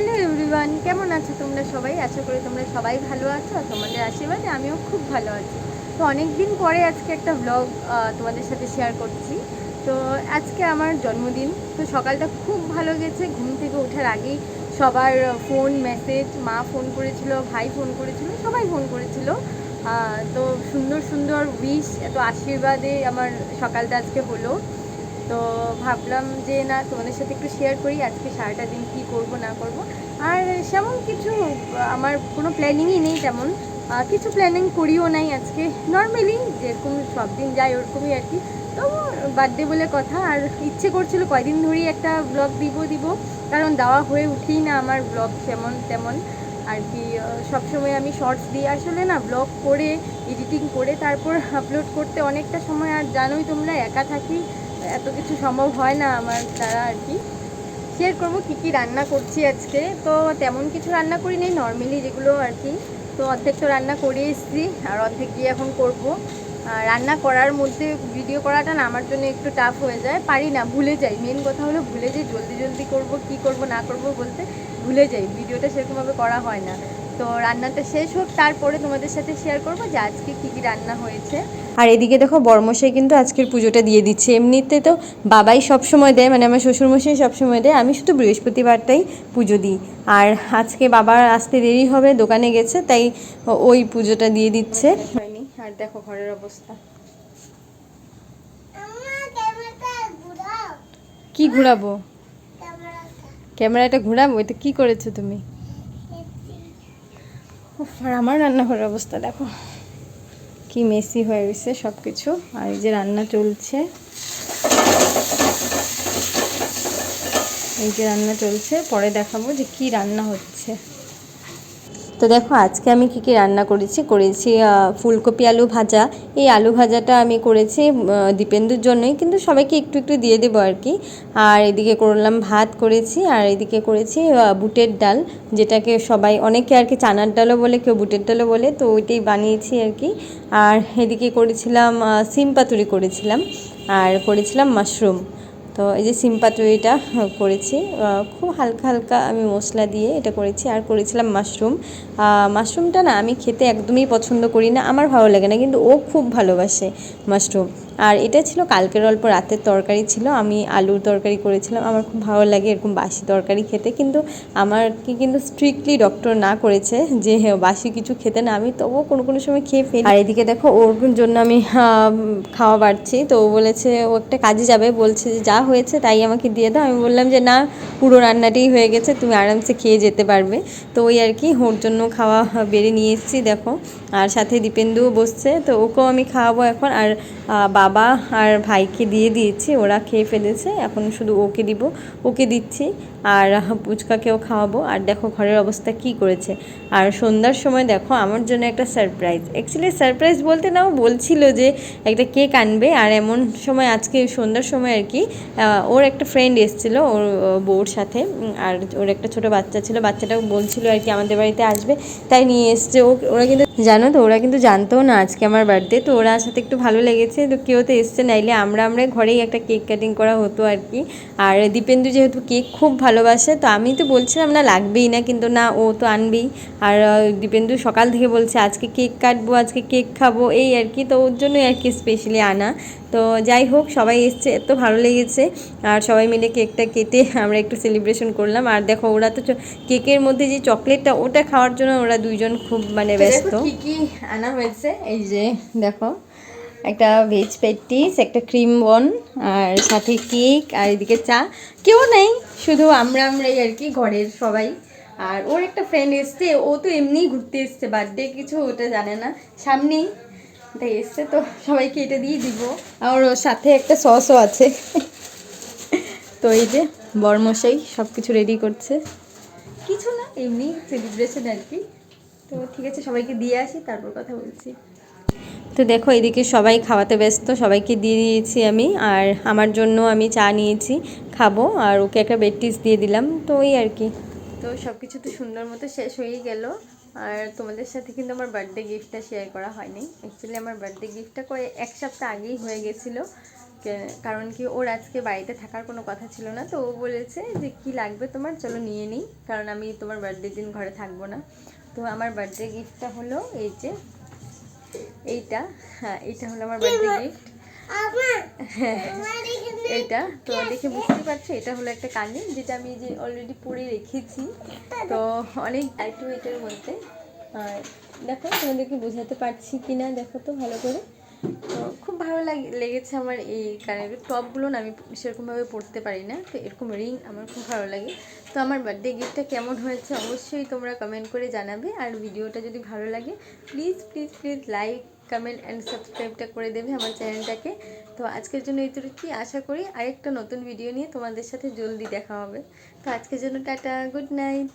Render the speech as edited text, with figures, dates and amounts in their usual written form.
Hello everyone, কেমন আছো তোমরা সবাই? আশা করি তোমরা সবাই ভালো আছো আর তোমাদের আশীর্বাদে আমিও খুব ভালো আছি। তো অনেক দিন পরে আজকে একটা ব্লগ তোমাদের সাথে শেয়ার করছি। তো আজকে আমার জন্মদিন। তো সকালটা খুব ভালো গেছে। ঘুম থেকে ওঠার আগেই সবার ফোন মেসেজ, মা ফোন করেছিল, ভাই ফোন করেছিল, সবাই ফোন করেছিল। তো সুন্দর সুন্দর উইশ, এত আশীর্বাদে আমার সকালটা আজকে হলো। তো ভাবলাম যে না, তোমাদের সাথে একটু শেয়ার করি আজকে সারাটা দিন কী করব না করব। আর সেমন কিছু আমার কোনো প্ল্যানিংই নেই, তেমন কিছু প্ল্যানিং করিও নাই আজকে। নর্মালি যেরকম সব দিন যায় ওরকমই আর কি। তো বার্থডে বলে কথা, আর ইচ্ছে করছিল কয়দিন ধরেই একটা ব্লগ দিব, কারণ দেওয়া হয়ে উঠেই না আমার ব্লগ তেমন তেমন আর কি। সবসময় আমি শর্টস দিয়ে আসলে না, ব্লগ করে এডিটিং করে তারপর আপলোড করতে অনেকটা সময়, আর জানোই তোমরা একা থাকি, এত কিছু সম্ভব হয় না আমার দ্বারা আর কি। শেয়ার করবো কী কী রান্না করছি আজকে। তো তেমন কিছু রান্না করি নেই, নর্মালি যেগুলো আর কি। তো অর্ধেক তো রান্না করে এসেছি, আর অর্ধেক গিয়ে এখন করব। রান্না করার মধ্যে ভিডিও করাটা না আমার জন্য একটু টাফ হয়ে যায়, পারি না, ভুলে যাই। মেন কথা হলো ভুলে যাই, জলদি জলদি করব, কি করব না করব বলতে ভুলে যাই, ভিডিওটা সেরকমভাবে করা হয় না। তো রান্নাটা শেষ হোক, তারপরে তোমাদের সাথে শেয়ার করবো যে আজকে কী কী রান্না হয়েছে। আর এদিকে দেখো বড়মশাই কিন্তু আজকের পুজোটা দিয়ে দিচ্ছে। এমনিতে তো বাবাই সব সময় দেয়, মানে আমার শ্বশুরমশাই সব সময় দেয়, আমি শুধু বৃহস্পতিবারটাই পুজো দিই। আর আজকে বাবার আসতে দেরি হবে, দোকানে গেছে, তাই ওই পুজোটা দিয়ে দিচ্ছে। হয়নি। আর দেখো ঘরের অবস্থা। কি ঘোরাবো? ক্যামেরাটা ঘোরাবো? এটা কি করেছো তুমি? আর আমার রান্নাঘরের অবস্থা দেখো, কি মেসি হয়ে গেছে সব কিছু। আর এই যে রান্না চলছে, পরে দেখাবো যে কি রান্না হচ্ছে। তো দেখো আজকে আমি কি কি রান্না করেছি ফুলকপি আলু ভাজা। এই আলু ভাজাটা আমি করেছি দীপেন্দুর জন্যই, কিন্তু সবাইকে একটু একটু দিয়ে দেবো আর কি। আর এদিকে করলাম ভাত করেছি, আর এদিকে করেছি বুটের ডাল, যেটাকে সবাই অনেকে আর কি চানার ডালও বলে, কেউ বুটের ডালও বলে, তো ওইটাই বানিয়েছি আর কি। আর এদিকে করেছিলাম সিম পাতুরি করেছিলাম, আর করেছিলাম মাশরুম। তো এই যে সিম পাতুরিটা করেছি, খুব হালকা হালকা আমি মশলা দিয়ে এটা করেছি। আর করেছিলাম মাশরুমটা না আমি খেতে একদমই পছন্দ করি না, আমার ভালো লাগে না, কিন্তু ও খুব ভালোবাসে মাশরুম। আর এটা ছিল কালকের অল্প রাতের তরকারি ছিল, আমি আলুর তরকারি করেছিলাম। আমার খুব ভালো লাগে এরকম বাসি তরকারি খেতে, কিন্তু আমার কিন্তু স্ট্রিক্টলি ডক্টর না করেছে যে বাসি কিছু খেতে না, আমি তবুও কোনো কোনো সময় খেয়ে ফেলি। আর এদিকে দেখো ওর জন্য আমি খাওয়া বাড়ছি। তো ও বলেছে, ও একটা কাজে যাবে, বলছে যে যা হয়েছে তাই আমাকে দিয়ে দাও। আমি বললাম যে না, পুরো রান্নাটাই হয়ে গেছে, তুমি আরামসে খেয়ে যেতে পারবে। তো ওই আর কি, ওর জন্য খাওয়া বেড়ে নিয়ে এসেছি দেখো। আর সাথে দীপেন্দুও বসছে, তো ওকেও আমি খাওয়াবো এখন। আর বাবা আর ভাইকে দিয়ে দিয়েছি, ওরা খেয়ে ফেলেছে, এখন শুধু ওকে দিচ্ছি। আর পুচকাকেও খাওয়াবো। আর দেখো ঘরের অবস্থা কি করেছে। আর সন্ধ্যার সময় দেখো আমার জন্য একটা সারপ্রাইজ, অ্যাকচুয়ালি সারপ্রাইজ বলতে না, ও বলছিল যে একটা কেক আনবে। আর এমন সময় আজকে সন্ধ্যার সময় আর কি, ওর একটা ফ্রেন্ড এসেছিলো ওর বউর সাথে, আর ওর একটা ছোটো বাচ্চা ছিল, বাচ্চাটাও বলছিল আর কি আমাদের বাড়িতে আসবে, তাই নিয়ে এসছে। ওরা কিন্তু জানো তো, ওরা কিন্তু জানতেও না আজকে আমার বার্থডে, তো ওরা সাথে একটু ভালো লেগেছে। তো কেউ তো এসছে, নাইলে আমরা ঘরেই একটা কেক কাটিং করা হতো আর কি। আর দীপেন্দু যেহেতু কেক খুব ভালোবাসে, তো আমি তো বলছিলাম না লাগবেই না, কিন্তু না, ও তো আনবেই। আর দীপেন্দু সকাল থেকে বলছে আজকে কেক কাটবো, আজকে কেক খাবো, এই আর কি। তো ওর জন্যই আর কি স্পেশালি আনা। তো যাই হোক, সবাই এসছে, এত ভালো লেগেছে। আর সবাই মিলে কেকটা কেটে আমরা একটু সেলিব্রেশন করলাম। আর দেখো ওরা তো কেকের মধ্যে যে চকলেটটা, ওটা খাওয়ার জন্য ওরা দুইজন খুব মানে ব্যস্ত। কি কি আনা হয়েছে এই যে দেখো, একটা ভেজ প্যাটিস, একটা ক্রিম বন, আর সাথে কেক, আর এদিকে চা। কেউ নেই, শুধু আমরাই আর কি, ঘরের সবাই। আর ওর একটা ফ্রেন্ড এসছে, ও তো এমনিই ঘুরতে এসছে, বার্থডে কিছু ওটা জানে না, সামনেই তাই এসছে। তো সবাইকে এটা দিয়ে দিব। আর ওর সাথে একটা সসও আছে। তো এই যে বরমশাই সব কিছু রেডি করছে, কিছু না, এমনি সেলিব্রেশন আর কি। তো ঠিক আছে, সবাইকে দিয়ে আসি, তারপর কথা বলছি। তো দেখো এদিকে সবাই খাওয়াতে ব্যস্ত, সবাইকে দিয়ে দিয়েছি আমি। আর আমার জন্য আমি চা নিয়েছি, খাবো। আর ওকে একটা বেডটিস দিয়ে দিলাম, তো ওই আর কি। তো সব কিছু তো সুন্দর মতো শেষ হয়েই গেল। আর তোমাদের সাথে কিন্তু আমার বার্থডে গিফটটা শেয়ার করা হয়নি। অ্যাকচুয়ালি আমার বার্থডে গিফটটা এক সপ্তাহ আগেই হয়ে গেছিলো। কারণ কি ওর আজকে বাড়িতে থাকার কোনো কথা ছিল না, তো ও বলেছে যে কি লাগবে তোমার, চলো নিয়ে নিই, কারণ আমি তোমার বার্থডে দিন ঘরে থাকবো না। তো আমার বার্থডে গিফটটা হলো এই যে এইটা। হ্যাঁ, এইটা হলো আমার বার্থডে গিফট। হ্যাঁ, এইটা তো দেখে বুঝতে পারছো, এটা হলো একটা কানের, যেটা আমি যে অলরেডি পরে রেখেছি। তো অনেক লাইট ওয়েটের মধ্যে। দেখো তোমাদেরকে বোঝাতে পারছি কি না, দেখো তো ভালো করে। তো খুব ভালো লেগেছে আমার এই কানের টপগুলো না, আমি সেরকমভাবে পরতে পারি না, তো এরকম রিং আমার খুব ভালো লাগে। তো আমার বার্থডে গিফটটা কেমন হয়েছে অবশ্যই তোমরা কমেন্ট করে জানাবে। আর ভিডিওটা যদি ভালো লাগে please please please like, comment and সাবস্ক্রাইবটা করে দেবে আমার চ্যানেলটাকে। তো আজকের জন্য এইটুকুই, আশা করি আরেকটা নতুন ভিডিও নিয়ে তোমাদের সাথে জলদি দেখা হবে। তো আজকের জন্য টাটা, গুড নাইট।